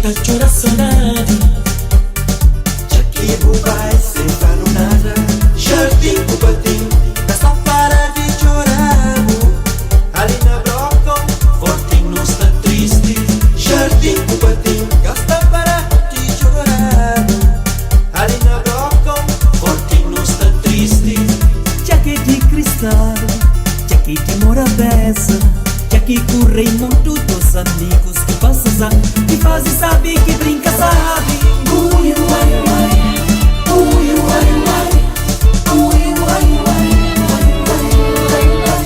tá chora saudade. Já que o pai sem falo nada. Jardim o batim, tá só para de chorar. Ali na broca, fortinho não está triste. Jardim o batim, gasta para de chorar. Ali na broca, fortinho não está triste. Já que de cristal, já que de mora beça, já que correi muito dos amigos que passam, que fazem sabe que brinca sabe. Ui, uai, uai, ui, uai, uai, ui, uai, uai, ui, uai, uai,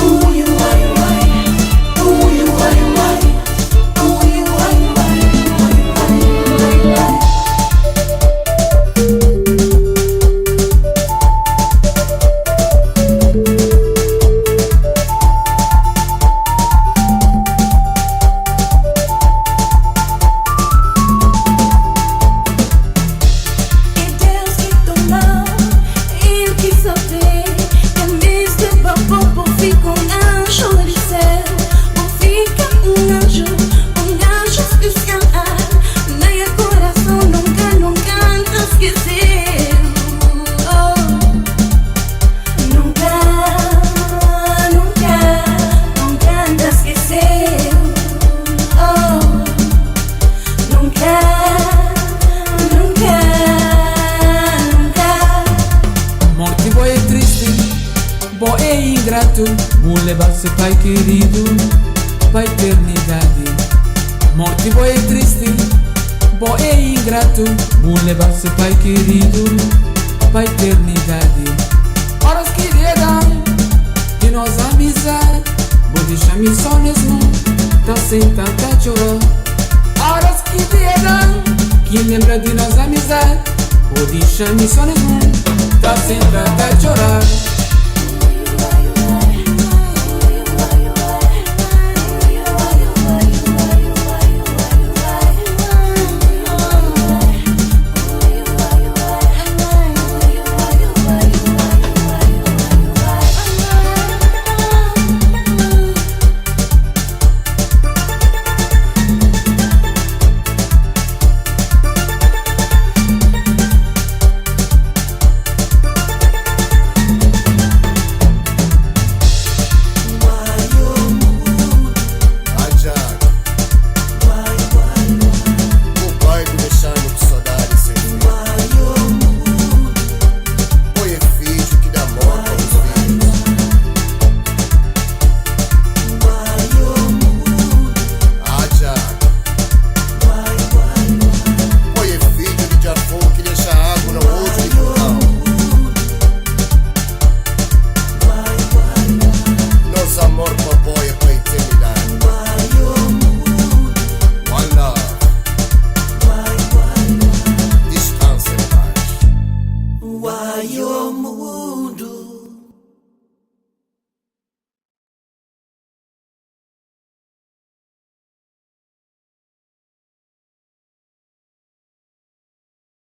ui, uai, uai, ui, uai, uai. Boy é ingrato, vou levar seu pai querido pra eternidade. Morte boy é triste, boy é ingrato, vou levar seu pai querido pra eternidade. Horas que chegam de nossa amizade, vou deixar-me só mesmo, tá sentada a chorar. Horas que chegam, que lembra de nossa amizade, vou deixar-me só mesmo, tá sentada a chorar.